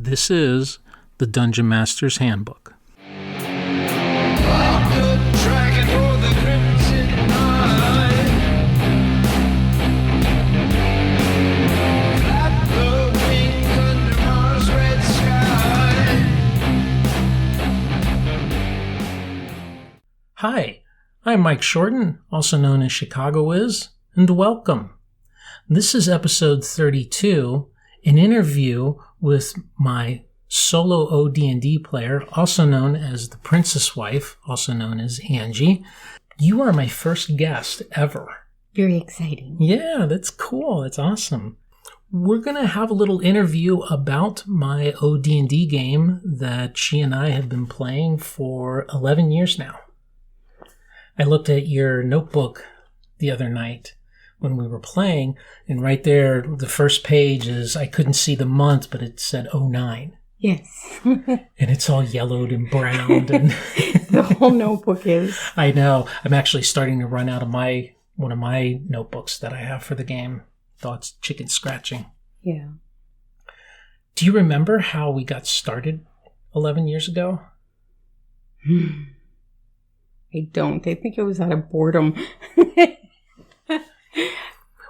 This is the Dungeon Master's Handbook. Hi, I'm Mike Shorten, also known as Chicago Wiz, and welcome. This is episode 32, an interview with my solo OD&D player, also known as the Princess Wife, also known as Angie. You are my first guest ever. Very exciting. Yeah, that's cool. That's awesome. We're going to have a little interview about my OD&D game that she and I have been playing for 11 years now. I looked at your notebook the other night when we were playing, and right there, the first page is, I couldn't see the month, but it said 09. Yes. And it's all yellowed and browned. And the whole notebook is. I know. I'm actually starting to run out of one of my notebooks that I have for the game. Thoughts chicken scratching. Yeah. Do you remember how we got started 11 years ago? I don't. I think it was out of boredom.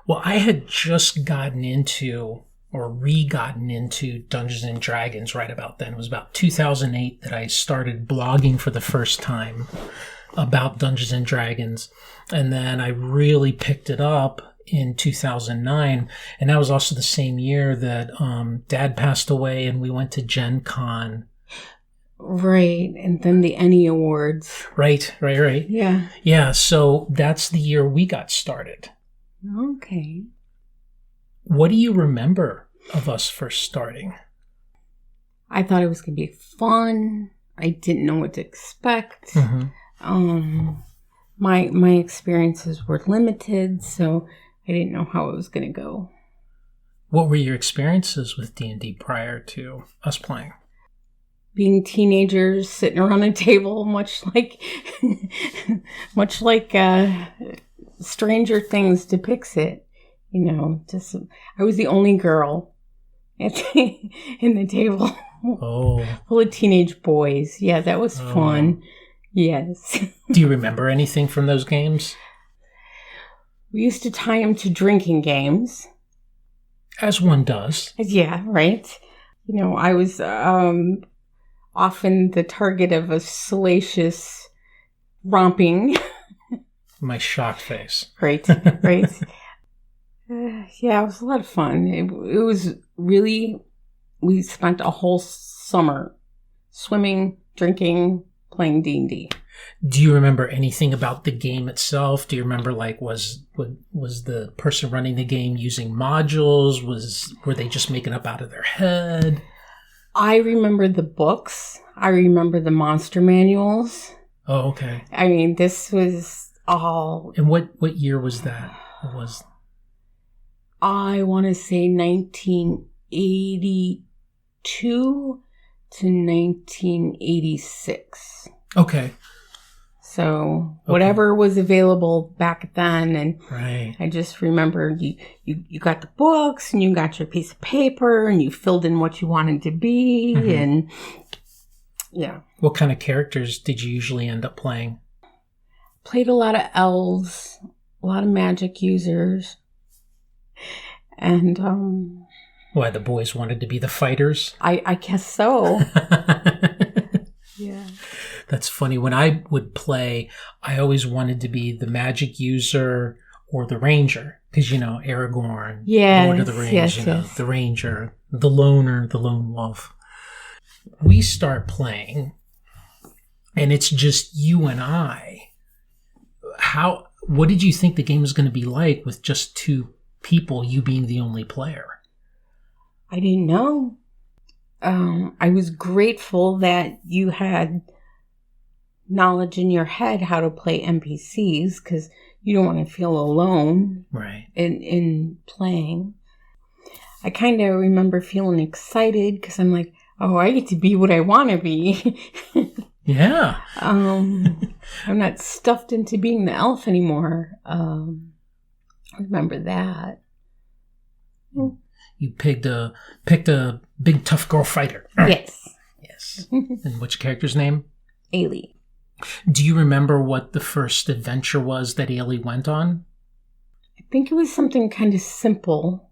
Well, I had just gotten into Dungeons and Dragons right about then. It was about 2008 that I started blogging for the first time about Dungeons and Dragons. And then I really picked it up in 2009. And that was also the same year that Dad passed away and we went to Gen Con. Right. And then the Annie Awards. Right. Yeah. Yeah. So that's the year we got started. Okay. What do you remember of us first starting? I thought it was going to be fun. I didn't know what to expect. Mm-hmm. My experiences were limited, so I didn't know how it was going to go. What were your experiences with D&D prior to us playing? Being teenagers, sitting around a table, much like Stranger Things depicts it. You know, just I was the only girl in the table. Oh. Full of teenage boys. Yeah, that was fun. Yes. Do you remember anything from those games? We used to tie them to drinking games. As one does. Yeah, right. You know, I was often the target of a salacious romping. My shocked face. Right. Yeah, it was a lot of fun. It was really, we spent a whole summer swimming, drinking, playing D&D. Do you remember anything about the game itself? Do you remember, like, was the person running the game using modules? Were they just making up out of their head? I remember the books. I remember the monster manuals. Oh, okay. I mean, this was all... And what year was that? I want to say 1982 to 1986. Okay. So whatever was available back then, and right. I just remember you got the books and you got your piece of paper and you filled in what you wanted to be, and yeah. What kind of characters did you usually end up playing? Played a lot of elves, a lot of magic users, and Why, the boys wanted to be the fighters? I guess so. Yeah. That's funny. When I would play, I always wanted to be the magic user or the ranger. Because, you know, Aragorn, Lord of the Rings, yes. The ranger, the loner, the lone wolf. We start playing, and it's just you and I. What did you think the game was going to be like with just two people, you being the only player? I didn't know. I was grateful that you had knowledge in your head how to play NPCs, because you don't want to feel alone, right? In playing. I kind of remember feeling excited because I'm like, oh, I get to be what I want to be. Yeah. I'm not stuffed into being the elf anymore. I remember that. You picked a big tough girl fighter. Yes. Yes. And which character's name? Ailey. Do you remember what the first adventure was that Ailey went on? I think it was something kind of simple.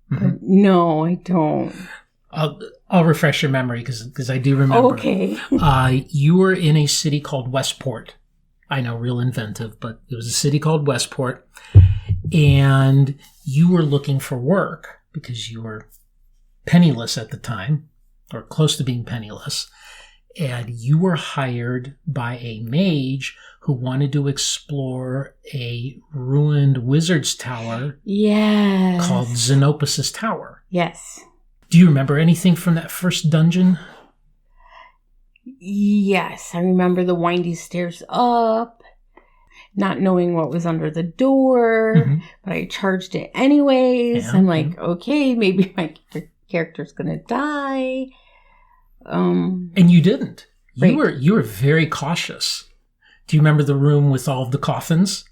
But no, I don't. I'll refresh your memory because I do remember. Okay. You were in a city called Westport. I know, real inventive, but it was a city called Westport. And you were looking for work because you were penniless at the time, or close to being penniless. And you were hired by a mage who wanted to explore a ruined wizard's tower called Xenopus' Tower. Yes. Do you remember anything from that first dungeon? Yes, I remember the windy stairs up, not knowing what was under the door, but I charged it anyways. I'm like, okay, maybe my character's gonna die. And you didn't. Right. You were very cautious. Do you remember the room with all of the coffins?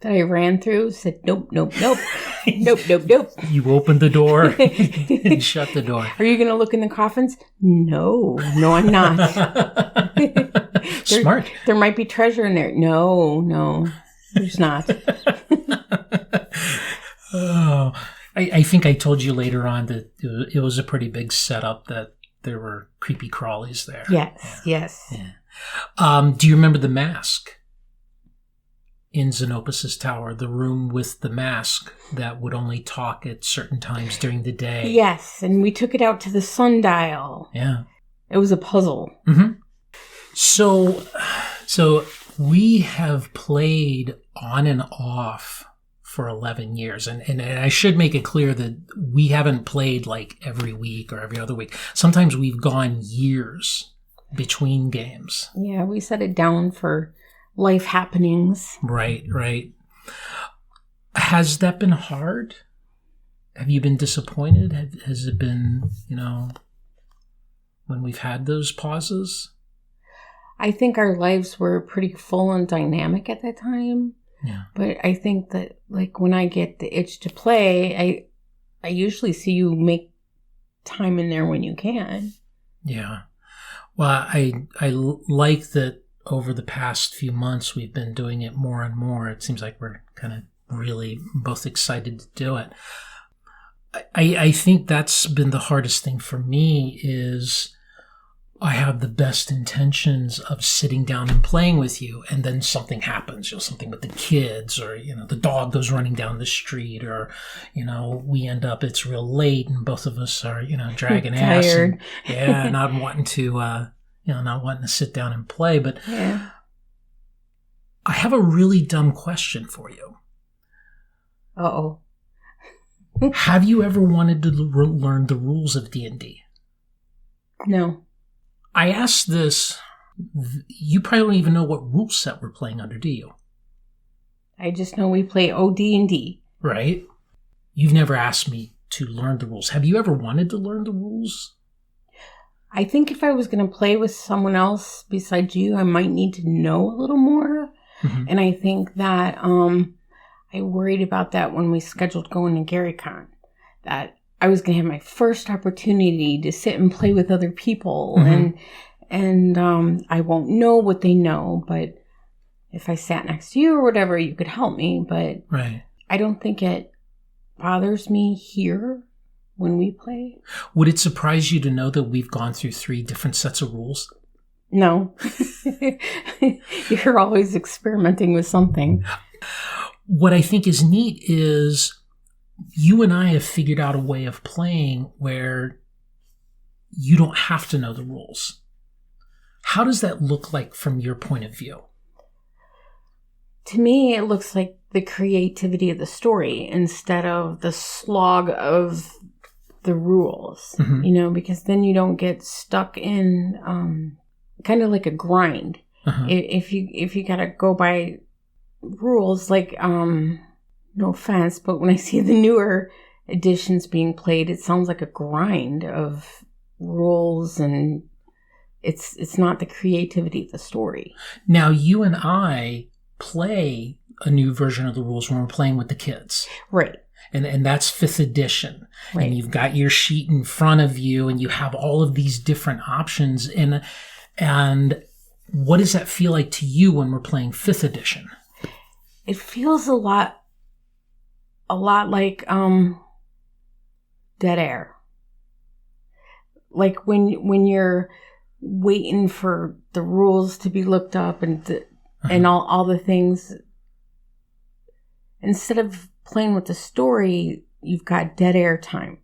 That I ran through, said, nope, nope, nope, nope, nope, nope. You opened the door and shut the door. Are you going to look in the coffins? No, I'm not. Smart. There might be treasure in there. No, there's not. Oh, I think I told you later on that it was a pretty big setup, that there were creepy crawlies there. Yes. Yeah. Do you remember the mask? In Xenopus' Tower, the room with the mask that would only talk at certain times during the day. Yes, and we took it out to the sundial. Yeah. It was a puzzle. So we have played on and off for 11 years. And I should make it clear that we haven't played like every week or every other week. Sometimes we've gone years between games. Yeah, we set it down for life happenings. Right. Has that been hard? Have you been disappointed? Has it been, when we've had those pauses? I think our lives were pretty full and dynamic at that time. Yeah. But I think that, like, when I get the itch to play, I usually see you make time in there when you can. Yeah. Well, I like that over the past few months we've been doing it more and more. It seems like we're kind of really both excited to do it. I think that's been the hardest thing for me is I have the best intentions of sitting down and playing with you, and then something happens, something with the kids, or, the dog goes running down the street, or, we end up, it's real late and both of us are, dragging ass. Tired. And, not wanting to sit down and play. But yeah. I have a really dumb question for you. Uh-oh. Have you ever wanted to learn the rules of D&D? No. I asked this, you probably don't even know what rule set we're playing under, do you? I just know we play OD&D. Right. You've never asked me to learn the rules. Have you ever wanted to learn the rules? I think if I was going to play with someone else besides you, I might need to know a little more. And I think that I worried about that when we scheduled going to GaryCon, that I was going to have my first opportunity to sit and play with other people, and I won't know what they know, but if I sat next to you or whatever, you could help me. But right. I don't think it bothers me here when we play. Would it surprise you to know that we've gone through 3 different sets of rules? No. You're always experimenting with something. What I think is neat is you and I have figured out a way of playing where you don't have to know the rules. How does that look like from your point of view? To me, it looks like the creativity of the story instead of the slog of the rules, because then you don't get stuck in kind of like a grind. If you gotta go by rules, like no offense, but when I see the newer editions being played, it sounds like a grind of rules, and it's not the creativity of the story. Now, you and I play a new version of the rules when we're playing with the kids. Right. And that's 5th edition. Right. And you've got your sheet in front of you, and you have all of these different options. And what does that feel like to you when we're playing 5th edition? It feels a lot like dead air. Like when you're waiting for the rules to be looked up and all the things. Instead of playing with the story, you've got dead air time.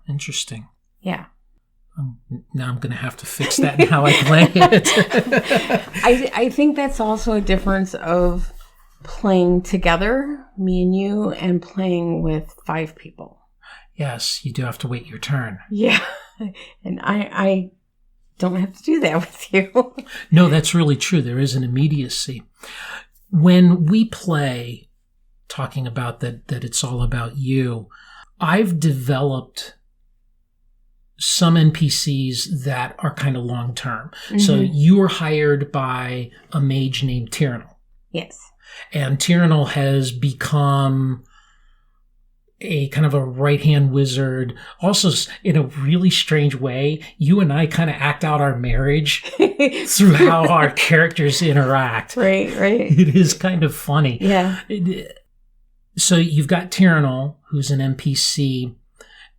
Interesting. Yeah. Now I'm going to have to fix that in how I play it. I think that's also a difference of playing together, me and you, and playing with 5 people. Yes, you do have to wait your turn. Yeah. And I don't have to do that with you. No, that's really true. There is an immediacy. When we play, talking about that it's all about you, I've developed some NPCs that are kind of long-term. Mm-hmm. So you were hired by a mage named Tyrannel. Yes. And Tyrannel has become a kind of a right-hand wizard. Also, in a really strange way, you and I kind of act out our marriage through how our characters interact. Right. It is kind of funny. Yeah. So you've got Tyrannel, who's an NPC,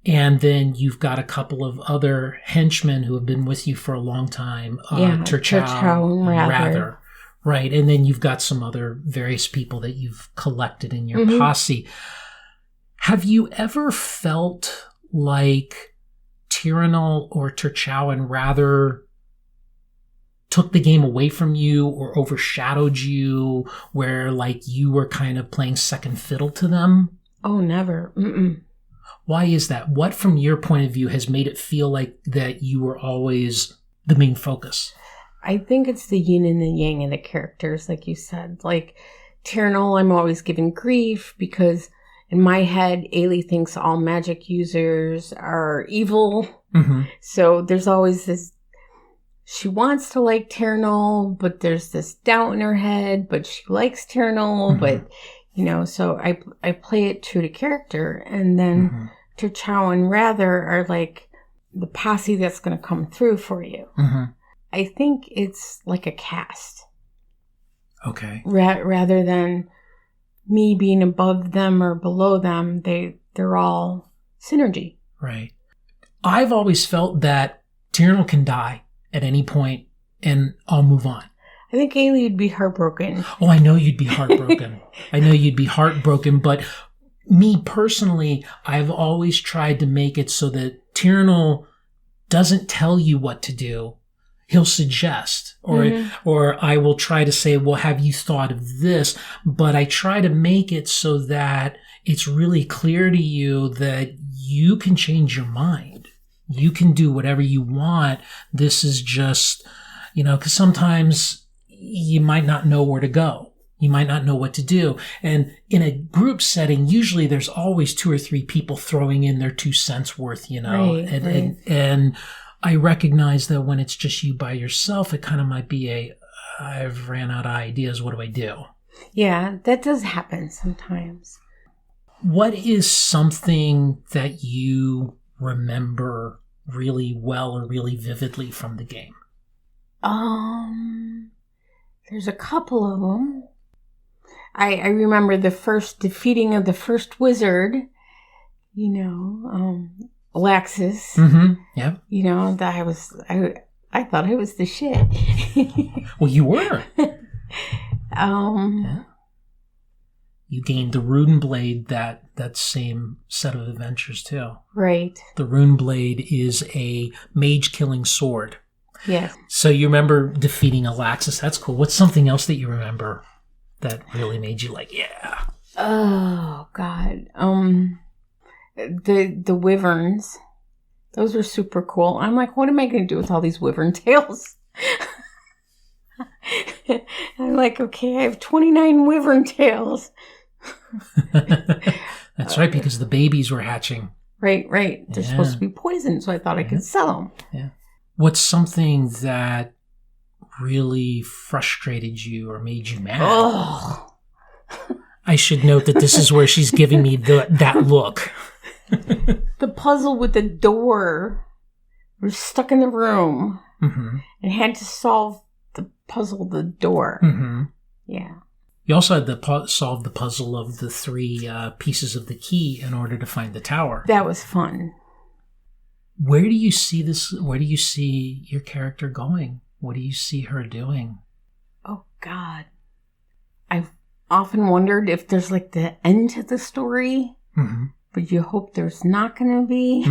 and then you've got a couple of other henchmen who have been with you for a long time. Terchow and Rather. Right. And then you've got some other various people that you've collected in your posse. Have you ever felt like Tyrannel or Terchow and Rather took the game away from you or overshadowed you, where like you were kind of playing second fiddle to them? Oh, never. Mm-mm. Why is that? What, from your point of view, has made it feel like that you were always the main focus? I think it's the yin and the yang in the characters, like you said. Like Tyrannel, I'm always giving grief because in my head, Ailey thinks all magic users are evil. Mm-hmm. So there's always this, she wants to like Tyrannel, but there's this doubt in her head, but she likes Tyrannel, but so I play it true to character. And then Terchow and Rather are like the posse that's going to come through for you. Mm-hmm. I think it's like a cast. Okay. Rather than me being above them or below them, they're all synergy. Right. I've always felt that Tyrannel can die at any point and I'll move on. I think Ailey would be heartbroken. Oh, I know you'd be heartbroken. But me personally, I've always tried to make it so that Tyrannel doesn't tell you what to do. He'll suggest, or I will try to say, well, have you thought of this? But I try to make it so that it's really clear to you that you can change your mind. You can do whatever you want. This is just, because sometimes you might not know where to go. You might not know what to do. And in a group setting, usually there's always 2 or 3 people throwing in their 2 cents worth, Right. And I recognize that when it's just you by yourself, it kind of might be I've ran out of ideas. What do I do? Yeah, that does happen sometimes. What is something that you remember really well or really vividly from the game? There's a couple of them. I remember the first defeating of the first wizard, Alexis. Mm-hmm. Yeah. That I thought I was the shit. Well, you were. Yeah. You gained the Rune Blade that same set of adventures too. Right. The Rune Blade is a mage-killing sword. Yes. So you remember defeating Alexis. That's cool. What's something else that you remember that really made you like, yeah? Oh, God. The wyverns. Those were super cool. I'm like, what am I going to do with all these wyvern tails? I'm like, okay, I have 29 wyvern tails. That's right, because the babies were hatching. Right. They're supposed to be poisoned, so I thought I could sell them. Yeah. What's something that really frustrated you or made you mad? Oh. I should note that this is where she's giving me that look. The puzzle with the door. We're stuck in the room and had to solve the puzzle of the door. Yeah. You also had to solve the puzzle of the 3 pieces of the key in order to find the tower. That was fun. Where do you see this? Where do you see your character going? What do you see her doing? Oh, God. I've often wondered if there's like the end to the story, but you hope there's not going to be.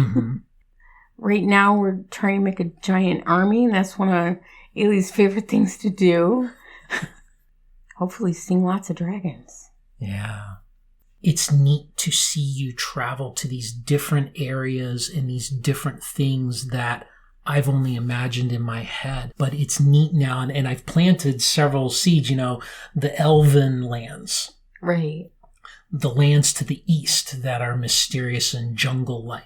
Right now, we're trying to make a giant army, and that's one of Ailey's favorite things to do. Hopefully seeing lots of dragons. Yeah. It's neat to see you travel to these different areas and these different things that I've only imagined in my head. But it's neat now, and I've planted several seeds, the elven lands. Right. The lands to the east that are mysterious and jungle-like,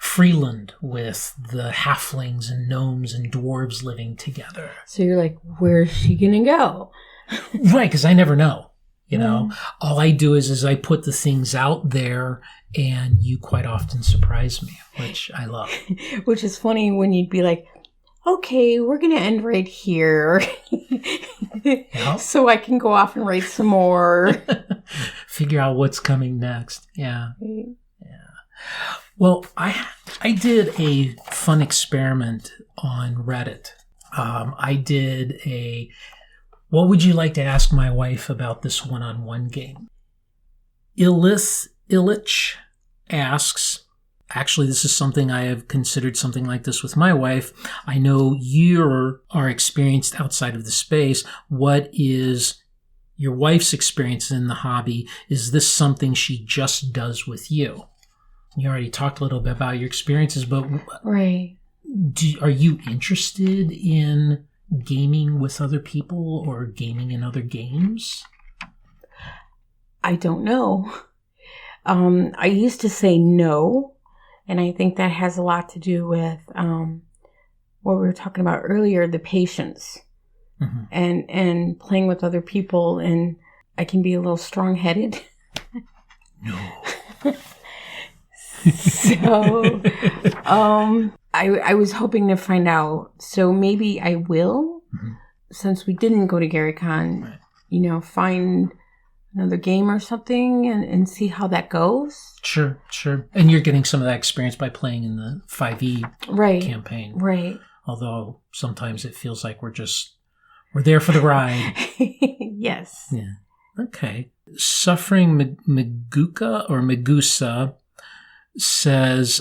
Freeland with the halflings and gnomes and dwarves living together. So you're like, where's she gonna go? Right, because I never know. All I do is I put the things out there, and you quite often surprise me, which I love. Which is funny when you'd be like, okay, we're going to end right here. Yep. So I can go off and write some more. Figure out what's coming next. Yeah. Well, I did a fun experiment on Reddit. I did what would you like to ask my wife about this one-on-one game? Illich asks, actually, this is something I have considered something like this with my wife. I know you are experienced outside of the space. What is your wife's experience in the hobby? Is this something she just does with you? You already talked a little bit about your experiences, but right. Are you interested in gaming with other people or gaming in other games? I don't know. I used to say no, and I think that has a lot to do with what we were talking about earlier, the patience and playing with other people, and I can be a little strong-headed. No. So I was hoping to find out. So maybe I will, since we didn't go to GaryCon, find another game or something and see how that goes. Sure. And you're getting some of that experience by playing in the 5e campaign. Right. Although sometimes it feels like we're there for the ride. Yes. Yeah. Okay. Suffering Megusa says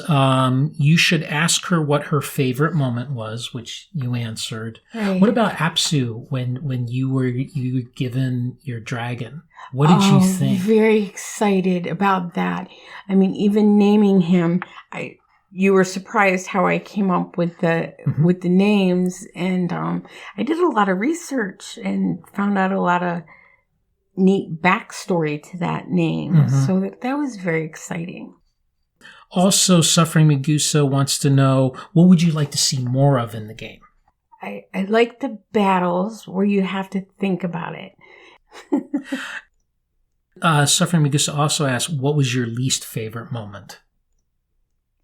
you should ask her what her favorite moment was, which you answered. Right. What about Apsu when you were given your dragon? What did you think? Very excited about that. I mean, even naming him, you were surprised how I came up with the names, and I did a lot of research and found out a lot of neat backstory to that name. So that was very exciting. Also, Suffering Megusa wants to know, what would you like to see more of in the game? I like the battles where you have to think about it. Suffering Megusa also asks, what was your least favorite moment?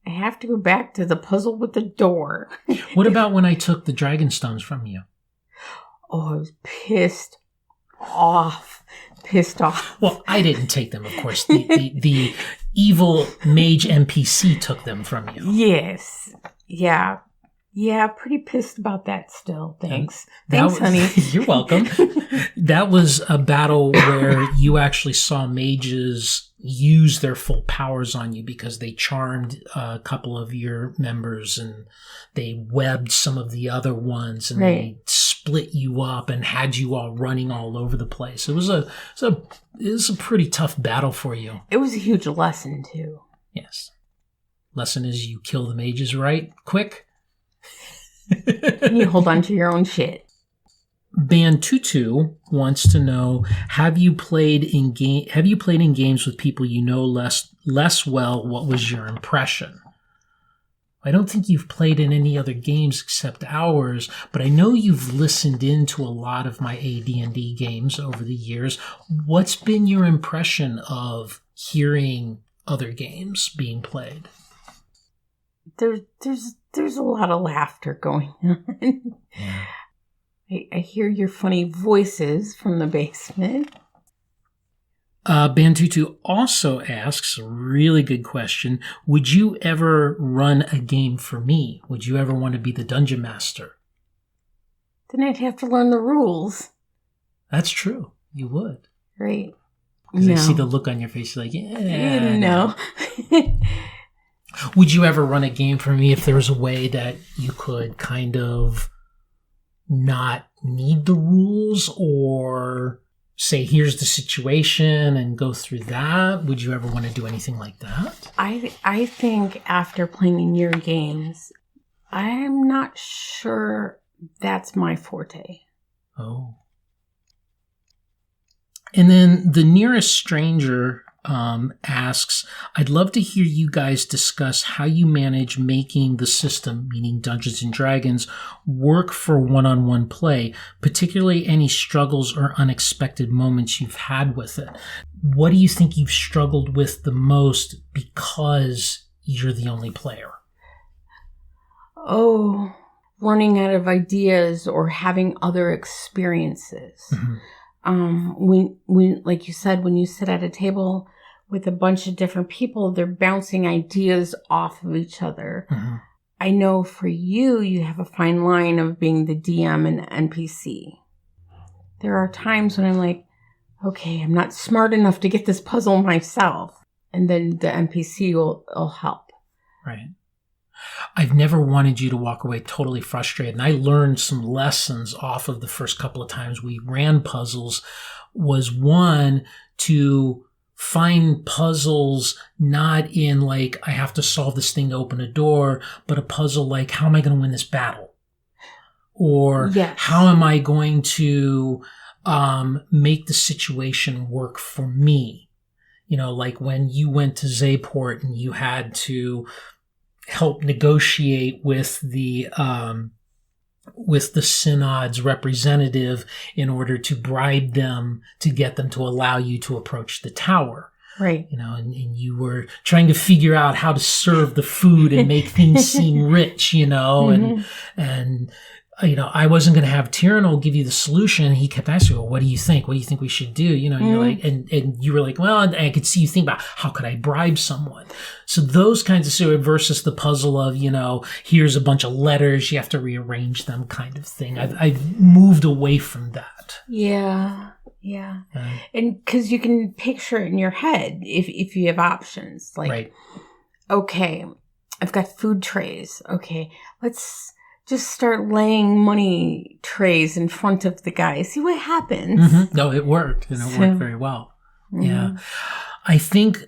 I have to go back to the puzzle with the door. What about when I took the dragon stones from you? Oh, I was pissed off. Well, I didn't take them, of course. The evil mage NPC took them from you. Yes. Yeah. Yeah, pretty pissed about that still. Thanks. Thanks, honey. You're welcome. That was a battle where you actually saw mages use their full powers on you because they charmed a couple of your members and they webbed some of the other ones and they split you up and had you all running all over the place. It was a pretty tough battle for you. It was a huge lesson too. Yes. Lesson is you kill the mages right quick. And you hold on to your own shit. Bantutu wants to know: Have you played in games with people you know less well? What was your impression? I don't think you've played in any other games except ours, but I know you've listened into a lot of my AD&D games over the years. What's been your impression of hearing other games being played? There's a lot of laughter going on. Yeah. I hear your funny voices from the basement. Bantutu also asks, a really good question, would you ever run a game for me? Would you ever want to be the dungeon master? Then I'd have to learn the rules. That's true. You would. Right. Because I see the look on your face, you're like, yeah. No. Would you ever run a game for me if there was a way that you could kind of not need the rules, or say, here's the situation and go through that? Would you ever want to do anything like that? I think after playing in your games, I'm not sure that's my forte. Oh. And then the nearest stranger asks, I'd love to hear you guys discuss how you manage making the system, meaning Dungeons and Dragons, work for one-on-one play, particularly any struggles or unexpected moments you've had with it. What do you think you've struggled with the most because you're the only player? Oh, running out of ideas or having other experiences. Mm-hmm. When, like you said, when you sit at a table with a bunch of different people, they're bouncing ideas off of each other. Mm-hmm. I know for you, you have a fine line of being the DM and NPC. There are times when I'm like, okay, I'm not smart enough to get this puzzle myself. And then the NPC will help. Right. I've never wanted you to walk away totally frustrated. And I learned some lessons off of the first couple of times we ran puzzles. Was one, to find puzzles not in like, I have to solve this thing to open a door, but a puzzle like, how am I going to win this battle? Or how am I going to make the situation work for me? You know, like when you went to Zayport and you had to help negotiate with the synod's representative in order to bribe them to get them to allow you to approach the tower. Right. You know, and you were trying to figure out how to serve the food and make things seem rich, you know, and you know, I wasn't going to have Tyrannel give you the solution. He kept asking, well, what do you think? What do you think we should do? You know, and you're like, and you were like, well, I could see you think about how could I bribe someone? So those kinds of sort versus the puzzle of, you know, here's a bunch of letters, you have to rearrange them kind of thing. I've moved away from that. Yeah. Yeah. And because you can picture it in your head if you have options. Like, okay, I've got food trays. Okay, let's just start laying money trays in front of the guy. See what happens. Mm-hmm. No, it worked. And it worked very well. Mm-hmm. Yeah. I think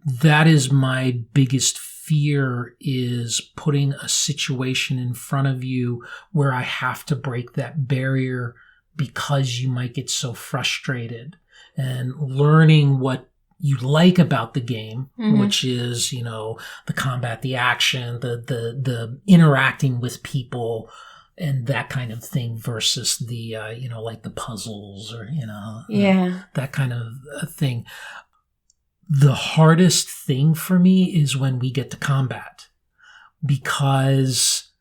that is my biggest fear, is putting a situation in front of you where I have to break that barrier because you might get so frustrated, and learning what you like about the game, which is, you know, the combat, the action, the interacting with people and that kind of thing versus the, you know, like the puzzles or, you know, that kind of thing. The hardest thing for me is when we get to combat, because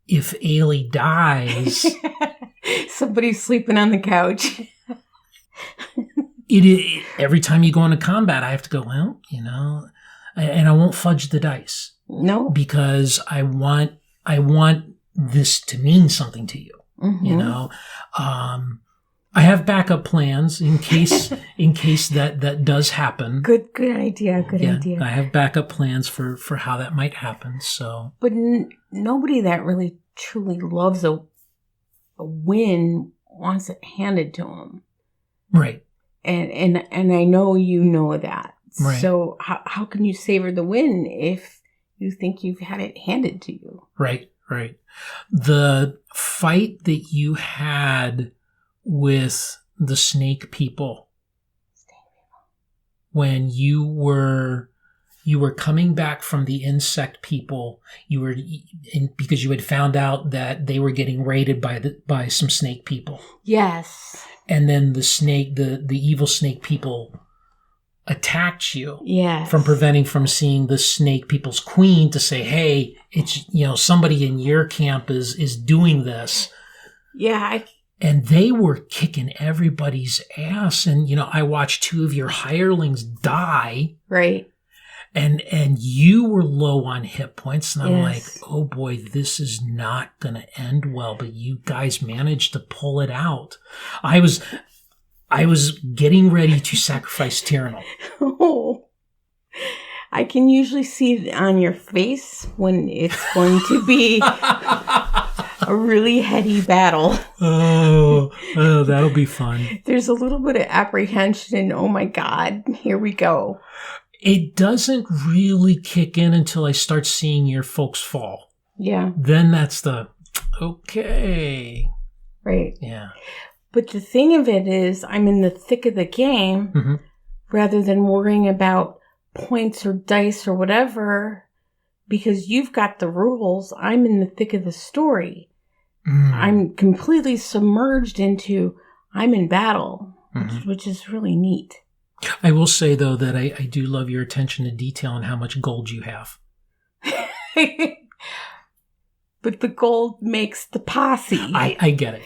if Ailey dies, somebody's sleeping on the couch. Every time you go into combat, I have to go, well, you know, and I won't fudge the dice. No. Because I want this to mean something to you. You know, I have backup plans in case that does happen. Good idea. Good idea. I have backup plans for how that might happen. So, but nobody that really truly loves a win wants it handed to them. Right. And I know you know that. Right. So how can you savor the win if you think you've had it handed to you? Right. The fight that you had with the snake people when you were You were coming back from the insect people. Because you had found out that they were getting raided by some snake people. Yes. And then the evil snake people attacked you. Yes. From seeing the snake people's queen to say, hey, it's, somebody in your camp is doing this. Yeah. And they were kicking everybody's ass. And, I watched 2 of your hirelings die. Right. And you were low on hit points. And I'm like, Yes. oh boy, this is not going to end well. But you guys managed to pull it out. I was getting ready to sacrifice Tyrannel. Oh. I can usually see it on your face when it's going to be a really heady battle. Oh, that'll be fun. There's a little bit of apprehension and, oh my God, here we go. It doesn't really kick in until I start seeing your folks fall. Yeah. Then that's okay. Right. Yeah. But the thing of it is, I'm in the thick of the game rather than worrying about points or dice or whatever, because you've got the rules. I'm in the thick of the story. I'm completely submerged into, I'm in battle, which is really neat. I will say, though, that I do love your attention to detail and how much gold you have. But the gold makes the posse. I get it.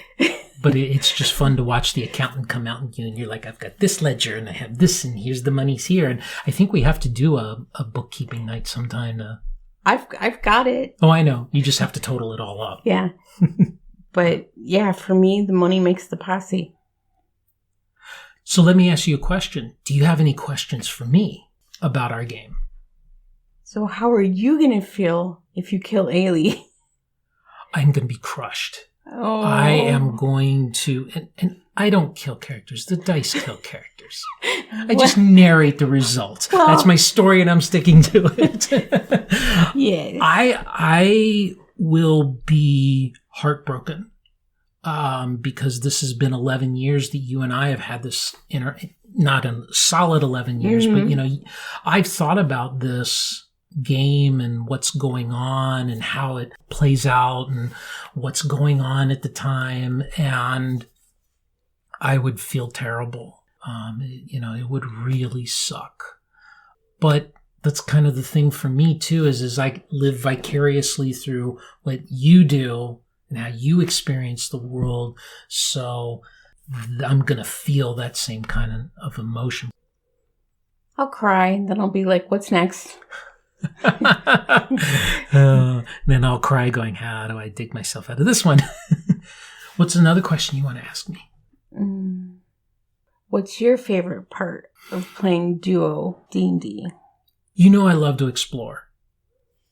But it's just fun to watch the accountant come out and you're like, I've got this ledger and I have this and here's the money's here. And I think we have to do a bookkeeping night sometime. I've got it. Oh, I know. You just have to total it all up. Yeah. But yeah, for me, the money makes the posse. So let me ask you a question. Do you have any questions for me about our game? So how are you going to feel if you kill Ailey? I'm going to be crushed. Oh. I am going to, and I don't kill characters. The dice kill characters. I just narrate the results. Well, that's my story and I'm sticking to it. Yes. I will be heartbroken because this has been 11 years that you and I have had this, not a solid 11 years, but I've thought about this game and what's going on and how it plays out and what's going on at the time, and I would feel terrible. It would really suck. But that's kind of the thing for me too, is I live vicariously through what you do and how you experience the world. So I'm going to feel that same kind of emotion. I'll cry and then I'll be like, what's next? Then I'll cry going, how do I dig myself out of this one? What's another question you want to ask me? What's your favorite part of playing duo D&D? I love to explore.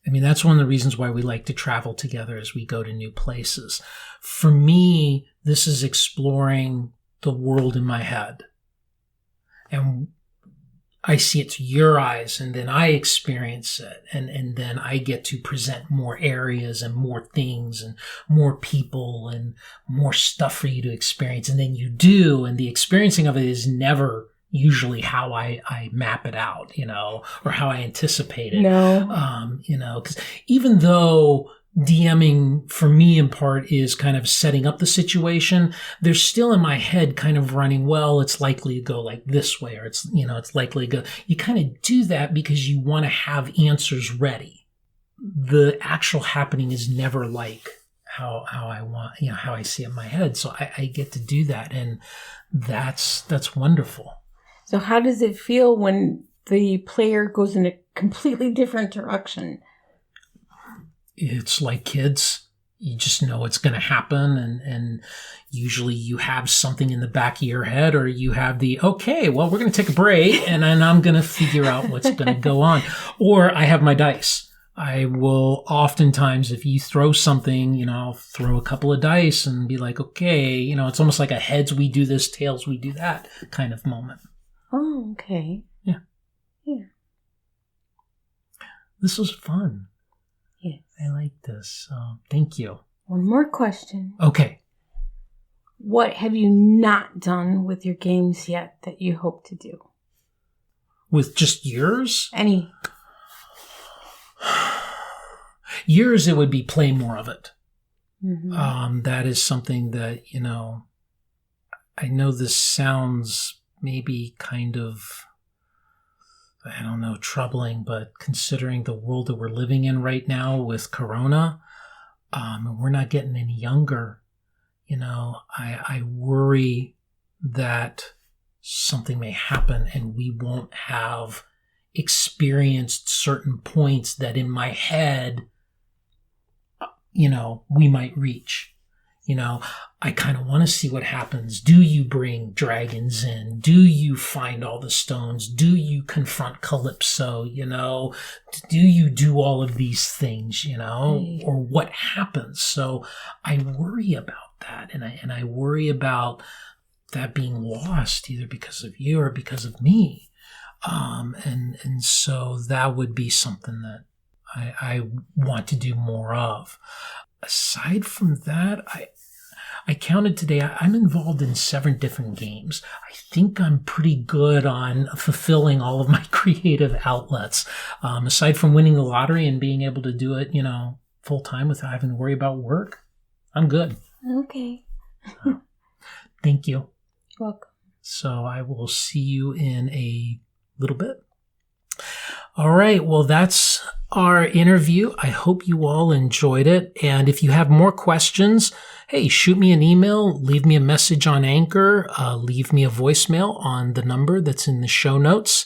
I mean, that's one of the reasons why we like to travel together as we go to new places. For me, this is exploring the world in my head. And I see it through your eyes, and then I experience it, and then I get to present more areas and more things and more people and more stuff for you to experience. And then you do, and the experiencing of it is never usually how I map it out, or how I anticipate it. No. Because even though DMing for me in part is kind of setting up the situation, there's still in my head kind of running, well, it's likely to go like this way, or it's likely to go. You kind of do that because you want to have answers ready. The actual happening is never like how I want, how I see it in my head. So I get to do that. And that's wonderful. So how does it feel when the player goes in a completely different direction? It's like kids. You just know it's going to happen. And usually you have something in the back of your head, or you have okay, well, we're going to take a break and then I'm going to figure out what's going to go on. Or I have my dice. I will oftentimes, if you throw something, I'll throw a couple of dice and be like, okay, it's almost like a heads we do this, tails we do that kind of moment. Oh, okay. Yeah. Yeah. This was fun. Yes. I like this. Thank you. One more question. Okay. What have you not done with your games yet that you hope to do? With just yours? Any. Yours, it would be play more of it. Mm-hmm. That is something that, I know this sounds maybe kind of, I don't know, troubling, but considering the world that we're living in right now with Corona, and we're not getting any younger, I worry that something may happen and we won't have experienced certain points that in my head, we might reach. I kind of want to see what happens. Do you bring dragons in? Do you find all the stones? Do you confront Calypso? Do you do all of these things, or what happens? So I worry about that. And I worry about that being lost either because of you or because of me. And so that would be something that I want to do more of. Aside from that, I counted today, I'm involved in 7 different games. I think I'm pretty good on fulfilling all of my creative outlets. Aside from winning the lottery and being able to do it, full time without having to worry about work, I'm good. Okay. Thank you. You're welcome. So I will see you in a little bit. All right. Well, that's our interview. I hope you all enjoyed it. And if you have more questions, hey, shoot me an email, leave me a message on Anchor, leave me a voicemail on the number that's in the show notes.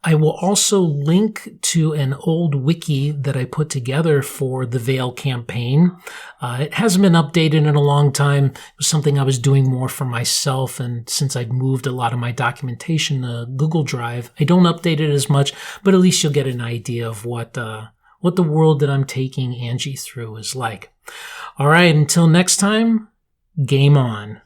I will also link to an old wiki that I put together for the Veil campaign. It hasn't been updated in a long time. It was something I was doing more for myself, and since I've moved a lot of my documentation to Google Drive, I don't update it as much, but at least you'll get an idea of what the world that I'm taking Angie through is like. All right, until next time, game on.